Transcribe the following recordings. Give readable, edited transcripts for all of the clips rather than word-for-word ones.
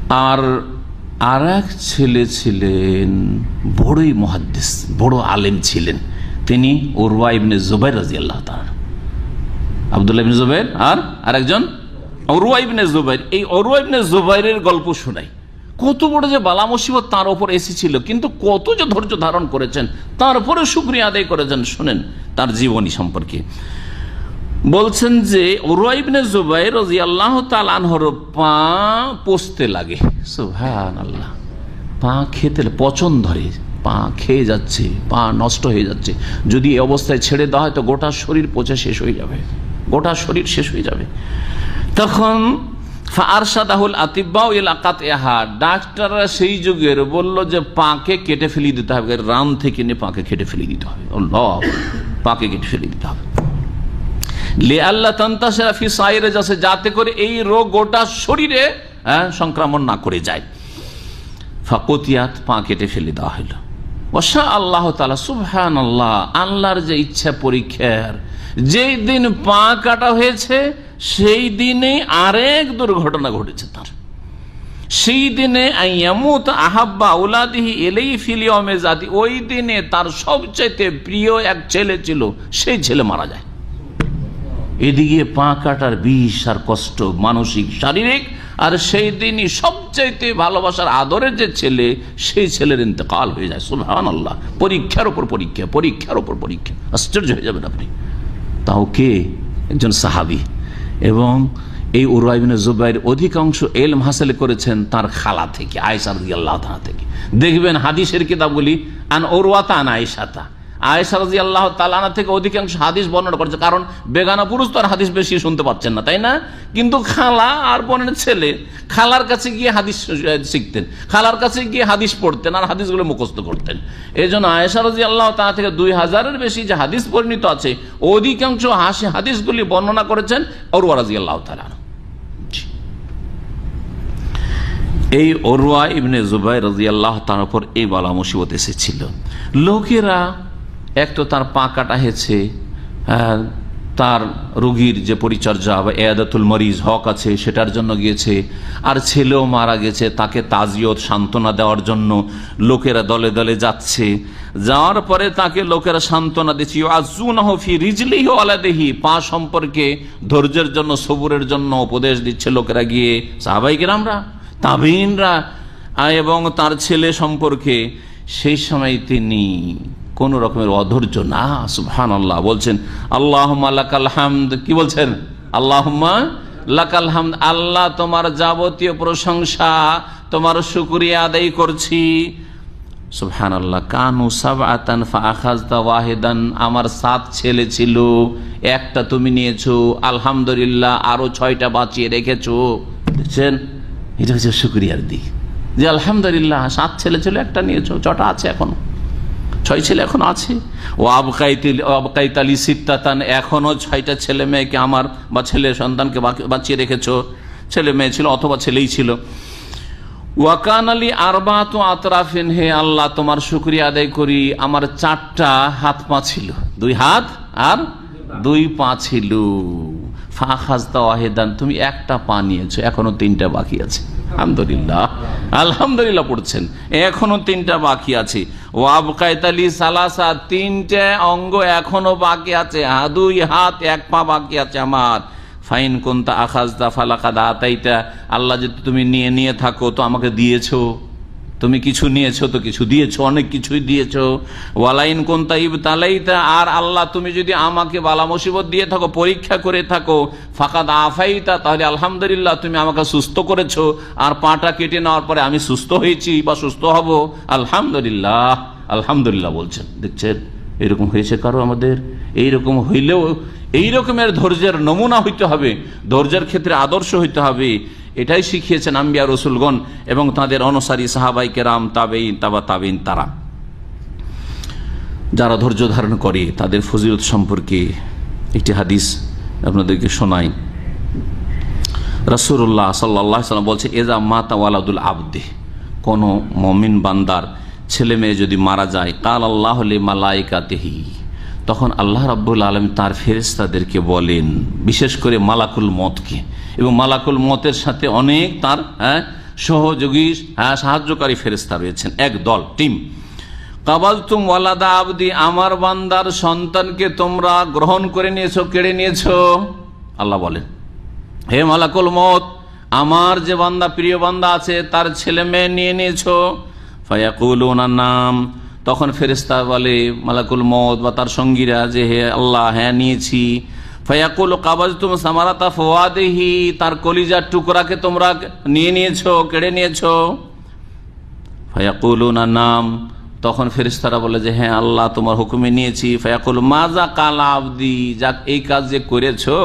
আর আর এক ছেলে ছিলেন বড়ই মুহাদ্দিস, বড় আলেম ছিলেন, তিনি উরওয়া ইবনে জুবাইর রাদিয়াল্লাহু তাআলা। আব্দুল্লাহ ইবনে জুবাইর আর আরেকজন উরওয়া ইবনে জুবাইর। এই উরওয়া ইবনে জুবাইরের গল্প শোনাই, কত বড় যে বালা মুসিবত তার উপর এসেছিল, কিন্তু কত যে ধৈর্য ধারণ করেছেন, তারপরে শুকরিয়া আদায় করেছেন। শুনেন তার জীবনী সম্পর্কে। বলছেন যে উরওয়া ইবনে জুবাইর রাদিয়াল্লাহু তাআলা আনহুর পা পচতে লাগে। সুবহানাল্লাহ, পা খেতে পচন ধরে, পা খেয়ে যাচ্ছে, পা নষ্ট হয়ে যাচ্ছে। যদি এই অবস্থায় ছেড়ে দেওয়া হয় তো গোটা শরীর পচে শেষ হয়ে যাবে, গোটা শরীর শেষ হয়ে যাবে। তখন ফারশাদাহুল আতিব্বাউ ইলা কাতইহা, ডাক্তাররা সেই যুগের বলল যে পাকে কেটে ফেলে দিতে হবে, রান থেকে নিয়ে পাকে কেটে ফেলে দিতে হবে। আল্লাহ, পাকে কেটে ফেলে দিতে হবে। লিআল্লা তানতাশিরা ফি সাইরি জাসে, যাতে করে এই রোগ গোটা শরীরে সংক্রমণ না করে যায়। ফাকুতিয়াত, পা কেটে ফেলে দেওয়া হলো। ওয়াশা আল্লাহ তাআলা, সুবহানাল্লাহ, আল্লাহর যে ইচ্ছা পরীক্ষার। যেই দিন পা কাটা হয়েছে সেই দিনে আরেক দুর্ঘটনা ঘটেছে তার। সেই দিনে আইয়ামুত আহাব্বা আওলাদিহি ইলাইহি ফিল ইয়াউমি যাতি, ওই দিনে তার সবচেয়ে প্রিয় এক ছেলে ছিল, সেই ছেলে মারা যায়। এদিকে পা কাটার বিষ আর কষ্ট, মানসিক শারীরিক, আর সেই দিনই সবচাইতে ভালোবাসার আদরের যে ছেলে, সেই ছেলের ইন্তেকাল হয়ে যায়। সুবহানাল্লাহ, পরীক্ষার উপর পরীক্ষা, পরীক্ষার উপর পরীক্ষা। আশ্চর্য হয়ে যাবেন আপনি। তাও কে? একজন সাহাবী। এবং এই উরওয়া ইবনে জুবাইর অধিকাংশ ইলম হাসিল করেছেন তার খালা থেকে, আয়েশা রাদিয়াল্লাহু তাআলা থেকে। দেখবেন হাদিসের কিতাবগুলি আন উরওয়াতা আন আয়েশাতা, আয়েশা রাদিয়াল্লাহু তাআলা থেকে অধিকাংশ হাদিস বর্ণনা করেছে। কারণ বেগানা পুরুষ তো আর হাদিস বেশি শুনতে পাচ্ছেন না, তাই না? কিন্তু খালা আর বোনের ছেলে খালার কাছে গিয়ে হাদিস শিখতেন, খালার কাছে গিয়ে হাদিস পড়তেন আর হাদিসগুলো মুখস্থ করতেন। এই জন্য আয়েশা রাদিয়াল্লাহু তাআলা থেকে 2000-এর বেশি যে হাদিস পরিণত আছে, অধিকাংশ হাদিসগুলি বর্ণনা করেছেন উরওয়া রাদিয়াল্লাহু তাআলা। এই উরওয়া ইবনে জুবাইর রাদিয়াল্লাহু তাআলার উপর এই বালা মুসিবত এসেছিল। লোকেরা এক তো তার পা কাটা হয়েছে, তার রোগীর যে পরিচর্যা বা ইয়াদাতুল মরিজ হক আছে সেটার জন্য গিয়েছে, আর ছেলেও মারা গেছে, তাকে তাজিয়ত সান্ত্বনা দেওয়ার জন্য লোকেরা দলে দলে যাচ্ছে। যাওয়ার পরে তাকে লোকেরা সান্ত্বনা দিচ্ছে, আযুনাহু ফি রিজলিহি ওয়া আলাদিহি, পা সম্পর্কে ধৈর্যের জন্য, সবুরের জন্য উপদেশ দিচ্ছে লোকেরা গিয়ে, সাহাবায়ে কেরামরা, তাবেঈনরা, এবং তার ছেলে সম্পর্কে। সেই সময় তিনি কোন রকমের অধৈর্য না, সুবহানাল্লাহ, বলছেন আল্লাহুম্মা লাকাল হামদ। কি বলছেন? আল্লাহুম্মা লাকাল হামদ, আল্লাহ তোমার যাবতীয় প্রশংসা, তোমার শুকরিয়া আদায় করছি। সুবহানাল্লাহ। কানু সাবআতান ফাআখাযতা ওয়াহিদান, আমার 7 ছেলে ছিল, একটা তুমি নিয়েছো, আলহামদুলিল্লাহ আরো 6টা বাঁচিয়ে রেখেছো। দেখছেন, এটা হচ্ছে শুকরিয়ার দিক, যে আলহামদুলিল্লাহ 7 ছেলে ছিল, একটা নিয়েছো, 6টা আছে, এখনো 6 ছেলে এখনো আছে। ও আবকাইতালি সিত্তাতান, এখনো 6টা ছেলে মেয়েকে আমার বা ছেলে সন্তানকে বাঁচিয়ে রেখেছো, ছেলে মেয়ে ছিল অথবা ছেলেই ছিল। ওয়াকান আলী আরবাতু আতরাফিন, হে আল্লাহ তোমার শুকরিয়া আদায় করি, আমার 4টা হাত পা ছিল, 2 হাত আর 2 পা ছিল। ফাখাযতা ওয়াহিদান, তুমি একটা পা নিয়েছো, এখনো 3টা বাকি আছে। আলহামদুলিল্লাহ, আলহামদুলিল্লাহ পড়ছেন, এখনো 3টা বাকি আছে। ওয়াবকাইতালি সালাসা, 3টে অঙ্গ এখনো বাকি আছে, 2 হাত 1 পা বাকি আছে আমার। ফাইন কুনতা আখাযতা ফালাকাদ আতাইতা, আল্লাহ যদি তুমি নিয়ে থাকো তো আমাকে দিয়েছো, তুমি কিছু নিয়েছো তো কিছু দিয়েছো, অনেক কিছুই দিয়েছো। ওয়ালাইন কুনতা ইবতালাইতা, আর আল্লাহ তুমি যদি আমাকে বালা মুসিবত দিয়ে থাকো, পরীক্ষা করে থাকো, ফাকাদ আফাইতা, তাহলে আলহামদুলিল্লাহ তুমি আমাকে সুস্থ করেছো, আর পাটা কেটে নেওয়ার পরে আমি সুস্থ হয়েছি বা সুস্থ হব, আলহামদুলিল্লাহ, আলহামদুলিল্লাহ বলছেন। দেখছেন, এরকম হয়েছে কারো আমাদের? এইরকম হইলেও এই রকমের ধৈর্যের নমুনা হইতে হবে, ধৈর্যের ক্ষেত্রে আদর্শ হইতে হবে। এটাই শিখিয়েছেন আম্বিয়া রসুলগণ এবং তাদের অনুসারী সাহাবাই কেরাম, তাবেঈন, তাবেঈন, তারা যারা ধৈর্য ধারণ করে তাদের ফজিলত সম্পর্কে একটি হাদিস আপনাদেরকে শোনাই। রাসূলুল্লাহ সাল্লাল্লাহু আলাইহি ওয়াসাল্লাম বলছে, এজা মাতা ওয়ালাদুল আবদে, কোন মুমিন বান্দার ছেলে মেয়ে যদি মারা যায়, কাল আল্লাহু লিমালাইকাতিহি, তখন আল্লাহ রাব্বুল আলামিন তার ফেরেশতাদেরকে বলেন, বিশেষ করে মালাকুল মতকে, এবং মালাকুল মতের সাথে অনেক তার সহযোগী, সাহায্যকারী ফেরেশতা রয়েছেন, এক দল, টিম। কাবালতুম ওয়ালাদা আবদি, আমার বান্দার সন্তানকে তোমরা গ্রহণ করে নিয়েছো, কেড়ে নিয়েছো। আল্লাহ বলেন, হে মালাকুল মউত, আমার যে বান্দা, প্রিয় বান্দা আছে, তার ছেলে মেয়ে নিয়ে নিয়েছো। ফায়াকুলুনা নাম, তখন ফেরেশতা বলে, মালাকুল মউত বা তার সঙ্গীরা, যে হে আল্লাহ, হ্যাঁ নিয়েছি। ফায়াকুলু কাবাজতুম সামারাতা ফাওয়াদিহি, তার কলিজার টুকরাকে তোমরা নিয়ে নিয়েছো, কেড়ে নিয়েছো। ফায়াকুলুনা নাম, তখন ফেরেশতারা বলে যে হ্যাঁ আল্লাহ, তোমার হুকুমে নিয়েছি। ফায়াকুল মাজা কালা আবদি, যাক এই কাজ যে করেছো,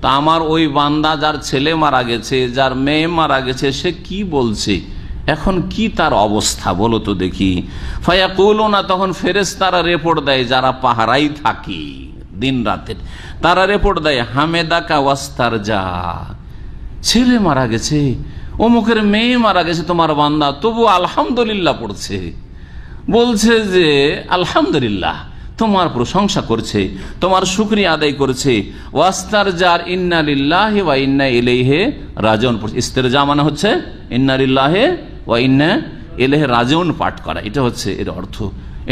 তা আমার ওই বান্দা যার ছেলে মারা গেছে, যার মেয়ে মারা গেছে, সে কি বলছে, এখন কি তার অবস্থা বলো তো দেখি। ফায়াকুলুনা, তখন ফেরেশতারা রিপোর্ট দেয়, যারা পাহারাই থাকি দিন রাতের, তারা রিপোর্ট দেয়, হামেদাকা ওয়াস্তারজা, ছেলে মারা গেছে, অমুকের মেয়ে মারা গেছে তোমার বান্দা, তবু আলহামদুলিল্লাহ পড়ছে, বলছে যে আলহামদুলিল্লাহ, তোমার প্রশংসা করছে, তোমার শুকরিয়া আদায় করছে। ওয়াস্তারজার ইন্না লিল্লাহি ওয়া ইন্না ইলাইহি রাজিউন, ইস্তেরজা মানে হচ্ছে ইন্না লিল্লাহি ওয়া ইন্না ইলাইহি রাজিউন পাঠ করা, এটা হচ্ছে এর অর্থ।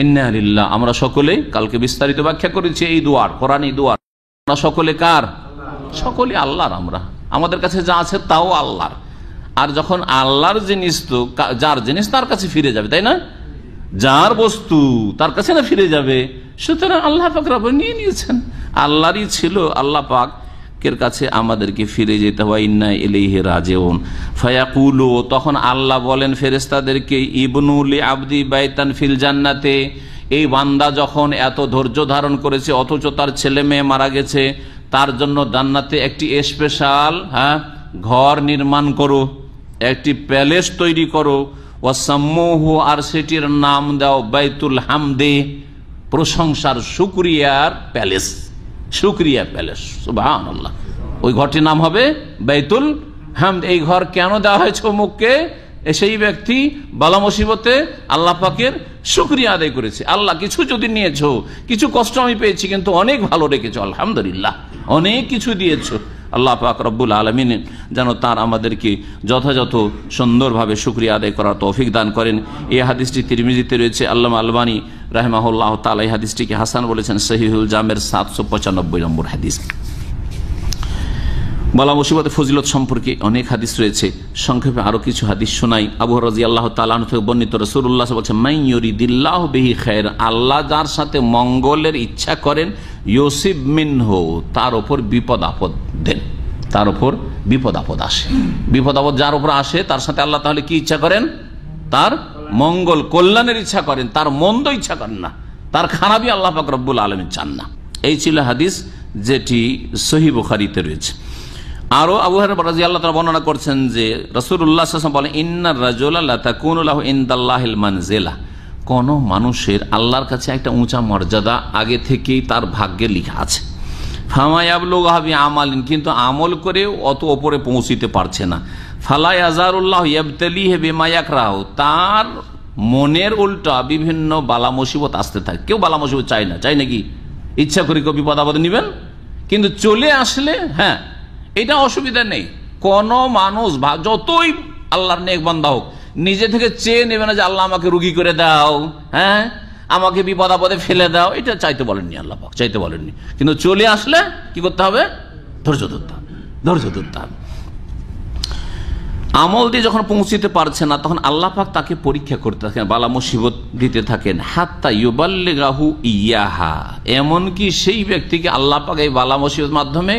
ইন্না লিল্লাহ, আমরা সকলে কালকে বিস্তারিত ব্যাখ্যা করেছি এই দুয়ার, কোরআনী দুয়ার। আমরা সকলে কার? সকলে আল্লাহর। আমরা, আমাদের কাছে যা আছে তাও আল্লাহর। আর যখন আল্লাহর জিনিস, তো যার জিনিস তার কাছে ফিরে যাবে, তাই না? যার বস্তু তার কাছে না ফিরে যাবে, সুতরাং আল্লাহ পাক রব্বুল নিয়ে নিয়েছেন, আল্লাহরই ছিল, আল্লাহ পাকের কাছে আমাদেরকে ফিরে যেতে হয়। ইন্না ইলাইহি রাজিউন। ফায়াকুলু, তখন আল্লাহ বলেন ফেরেশতাদেরকে, ইবনু লি আবদি বাইতান ফিল জান্নাতে, এই বান্দা যখন এত ধৈর্য ধারণ করেছে, অথচ তার ছেলে মেয়ে মারা গেছে, তার জন্য জান্নাতে একটি স্পেশাল ঘর নির্মাণ করো, একটি প্যালেস তৈরি করো। ওয়াসাম্মুহু, আর সেটির নাম দাও বাইতুল হামদে, প্রশংসার, শুকরিয়ার প্যালেস, শুকরিয়া প্যালেস। সুবহানাল্লাহ, ওই ঘরটির নাম হবে বাইতুল হামদ। এই ঘর কেন দেওয়া হয়েছে অমুককে? সেই ব্যক্তি বালা মুসিবতে আল্লাহ পাকের শুকরিয়া আদায় করেছে। আল্লাহ, কিছু যদি নিয়েছো, কিছু কষ্ট আমি পেয়েছি, কিন্তু অনেক ভালো রেখেছো, আলহামদুলিল্লাহ, অনেক কিছু দিয়েছো। আল্লাহ পাক রব্বুল আলামিন যেন তার আমাদেরকে যথাযথ সুন্দরভাবে শুকরিয়া আদায় করার তৌফিক দান করেন। এই হাদিসটি তিরমিজিতে রয়েছে। আল্লামা আলবানী রাহিমাহুল্লাহ তাআলা এই হাদিসটিকে হাসান বলেছেন, সহিহুল জামের 795 নম্বর হাদিস। বালা মুসিবতে ফজিলত সম্পর্কে অনেক হাদিস রয়েছে, সংক্ষেপে আরো কিছু হাদিস শোনাই। আবু হুরায়রা রাদিয়াল্লাহু তাআলা আনহু থেকে বর্ণিত, রাসূলুল্লাহ বলেছেন, মান ইউরিদিল্লাহু বিহি খায়র, আল্লাহ যার সাথে মঙ্গলের ইচ্ছা করেন, ইউসিব মিনহু, তার উপর বিপদ আপদ দেন, তার উপর বিপদ আপদ আসে। বিপদ আপদ যার উপর আসে, তার সাথে আল্লাহ তাহলে কি ইচ্ছা করেন? তার মঙ্গল, কল্যাণের ইচ্ছা করেন, তার মন্দ ইচ্ছা করেন না, তার খারাপই আল্লাহ পাক রব্বুল আলামিন চান না। এই ছিল হাদিস, যেটি সহিহ বুখারীতে রয়েছে। আরো আবু হুরায়রা রাদিয়াল্লাহু তাআলা বর্ণনা করছেন যে রাসূলুল্লাহ সাল্লাল্লাহু আলাইহি ওয়াসাল্লাম বলেন, ইন্নার রাজুলা লা তাকুনু লাহু ইনদাল্লাহিল মানজিলা, কোন মানুষের আল্লাহর কাছে একটা উঁচা মর্যাদা আগে থেকেই তার ভাগ্যে লেখা আছে। ফামা ইয়াবলুগহা বিআমালিন, কিন্তু আমল করে অত উপরে পৌঁছিতে পারছে না। ফালা ইয়াজারুল্লাহু ইয়াবতালিহি বিমা ইয়াকরাহু, তার মনের উল্টা বিভিন্ন বালা মুসিবত আসতে থাকে। কেউ বালা মুসিবত চায় না, চাই নাকি? ইচ্ছা করে কেউ বিপদ আপদ নিবেন, কিন্তু চলে আসলে হ্যাঁ, এটা অসুবিধা নেই। কোন মানুষ যতই আল্লাহর নেক বান্দা হোক, নিজে থেকে চেয়ে নেবে না যে আল্লাহ আমাকে রুগী করে দাও, হ্যাঁ আমাকে বিপদ আপদে ফেলে দাও, এটা চাইতে বলেননি আল্লাহ পাক, চাইতে বলেননি। কিন্তু চলে আসলে কি করতে হবে? ধৈর্য ধরতে হবে, ধৈর্য ধরতে হবে। আমল দিয়ে যখন পৌঁছিতে পারছে না, তখন আল্লাহ পাক তাকে পরীক্ষা করতে থাকেন, বালা মুসিবত দিতে থাকেন। হাত্তা ইউবাল্লিগাহু ইয়াহা, এমনকি সেই ব্যক্তিকে আল্লাহ পাক এই বালা মুসিবতের মাধ্যমে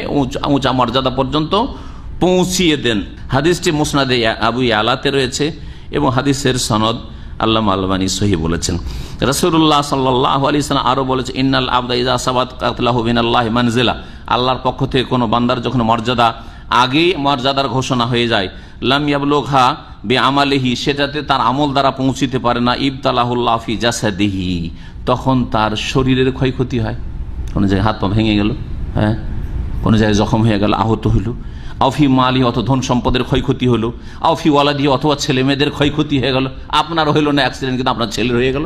উঁচা মর্যাদা পর্যন্ত পৌঁছিয়ে দেন। হাদিসটি মুসনাদে আবু ইয়ালাতে রয়েছে এবং হাদিসের সনদ আল্লামা আলবানী সহিহ বলেছেন। রাসূলুল্লাহ সাল্লাল্লাহু আলাইহি ওয়াসাল্লাম আরো বলেছেন, ইন্নাল আবদা ইযা সাবাত কাতলাহু মিনাল্লাহি মানজিলা, আল্লাহর পক্ষ থেকে কোনো বান্দার যখন মর্যাদা, আগেই মর্যাদার ঘোষণা হয়ে যায়, লাম ইয়াবলুগহা বিআমালিহি, সেটাতে তার আমল দ্বারা পৌঁছিতে পারে না, ইবতালাহুল্লাহ ফি জাসাদিহি, তখন তার শরীরের ক্ষয়ক্ষতি হয়। কোনো জায়গায় হাত পা ভেঙে গেল, হ্যাঁ কোনো জায়গায় জখম হয়ে গেল, আহত হইল, আফি মালি, অত ধন সম্পদের ক্ষয়ক্ষতি হলো, আফি ওয়ালাদি, অথবা ছেলে মেয়েদের ক্ষয়ক্ষতি হয়ে গেল। আপনার হইল না অ্যাক্সিডেন্ট, কিন্তু আপনার ছেলের হয়ে গেল,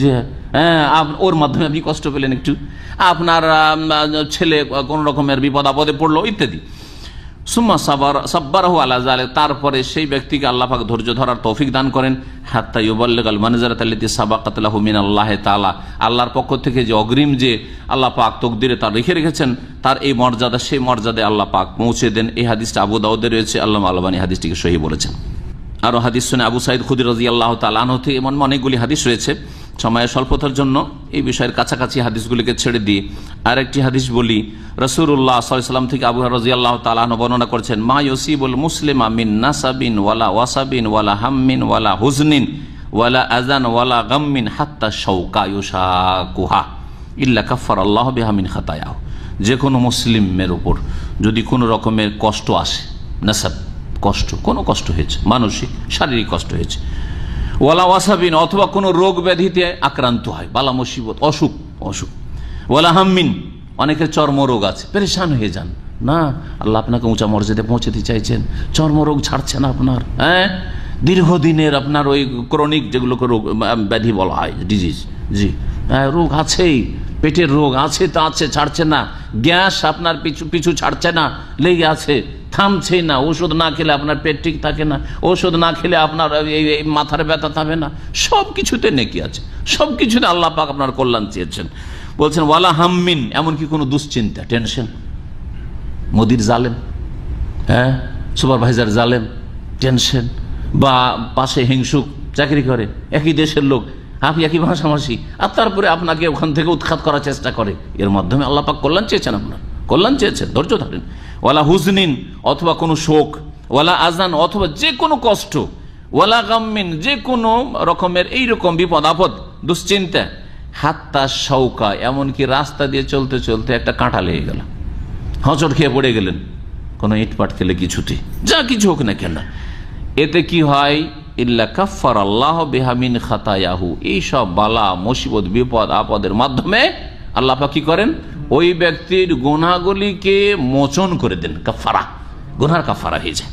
যে হ্যাঁ ওর মাধ্যমে আপনি কষ্ট পেলেন একটু, আপনার ছেলে কোন রকমের বিপদ আপদে পড়লো ইত্যাদি। সুম্মা সাব্বারাহু আলা যালিক, তারপরে সেই ব্যক্তিকে আল্লাহ পাক ধৈর্য ধরার তৌফিক দান করেন, হাত্তা ইউবাল্লিগাল মানজারাত আল্লাতী সাবাকাত লাহু মিনাল্লাহি তাআলা, আল্লাহর পক্ষ থেকে যে অগ্রিম যে আল্লাহ পাক তাকদীরে তার রেখেছেন তার এই মর্যাদা, সেই মর্যাদায় আল্লাহ পাক পৌঁছে দেন। এই হাদিসটা আবু দাউদে রয়েছে, আল্লামা আলবানী হাদিসটিকে সহিহ বলেছেন। আরো হাদিস শুনে আবু সাঈদ খুদরী রাদিয়াল্লাহু তাআলা আনহু থেকে এমন অনেকগুলি হাদিস রয়েছে, সময়ের স্বল্পতার জন্য এই বিষয়ের কাছাকাছি হাদিসগুলিকে ছেড়ে দিয়ে আরেকটি হাদিস বলি। রাসূলুল্লাহ সাল্লাল্লাহু আলাইহি ওয়াসাল্লাম থেকে আবু হুরায়রা রাদিয়াল্লাহু তাআলা আনহু বর্ণনা করেছেন, মা ইউসিবুল মুসলিমা মিন নাসাবিন ওয়ালা ওয়াসাবিন ওয়ালা হাম্মিন ওয়ালা হুজনিন ওয়ালা আযান ওয়ালা গাম্মিন হাত্তা শাওকা ইউশাকুহা ইল্লা কাফফারাল্লাহু বিহা মিন খাতায়াহু। যে কোনো মুসলিমের উপর যদি কোনো রকমের কষ্ট আসে, নাসাব কষ্ট, কোনো কষ্ট হয়েছে, মানসিক শারীরিক কষ্ট হয়েছে, ওয়ালা ওয়াসাবিন অথবা কোনো রোগ ব্যাধিতে আক্রান্ত হয়, বালা মুসিবত, অসুখ, ওয়ালা হাম্মিন অনেকের চর্মরোগ আছে, পেরেশান হয়ে যান, না আল্লাহ আপনাকে উঁচা মর্যাদায় পৌঁছাতে চাইছেন, চর্মরোগ ছাড়ছে না আপনার, হ্যাঁ দীর্ঘদিনের আপনার ওই ক্রনিক যেগুলোকে রোগ ব্যাধি বলা হয়, ডিজিজ, জি হ্যাঁ রোগ আছেই, পেটের রোগ আছে তা আছে, ছাড়ছে না, গ্যাস আপনার পিছু ছাড়ছে না, লেগে আছে, থামছে না, ওষুধ না খেলে আপনার পেট ঠিক থাকে না, ওষুধ না খেলে আপনার এই মাথার ব্যথা থামে না, সব কিছুতে নেকি আছে, সব কিছুতে আল্লাহ পাক আপনার কল্যাণ চেয়েছেন। বলছেন ওয়ালা হাম্মিন, এমনকি কোনো দুশ্চিন্তা, টেনশন, মোদির জালেম, হ্যাঁ সুপারভাইজার জালেম, টেনশন, বা পাশে হিংসুক চাকরি করে একই দেশের লোক, আপনি একই ভাষাভাষী, আর তারপরে আপনাকে ওখান থেকে উৎখাত করার চেষ্টা করে, এর মাধ্যমে আল্লাহ পাক কল্যাণ চেয়েছেন, আপনার কল্যাণ চেয়েছেন, ধৈর্য ধরেন। ওয়ালা হুজনিন অথবা কোনো শোক, ওয়ালা আজান অথবা যে কোনো কষ্ট, ওয়ালা গাম্মিন যে কোনো রকমের এইরকম বিপদ আপদ, দুশ্চিন্তা, হাত্তা শাওকা এমনকি রাস্তা দিয়ে চলতে চলতে একটা কাঁটা লেগে গেল, হোঁচট খেয়ে পড়ে গেলেন, কোনো ইটপাট খেলে কিছুতে, যা কিছু হোক না কেন, এতে কি হয়, ইল্লা কাফফারাল্লাহু বিহা মিন খাতায়াহু, এই সব বালা মুসিবত বিপদ আপদের মাধ্যমে আল্লাহ পাক কি করেন, ওই ব্যক্তির গুনাহগুলিকে মোচন করে দেন, কাফারা, গুনার কাফারা হয়ে যায়।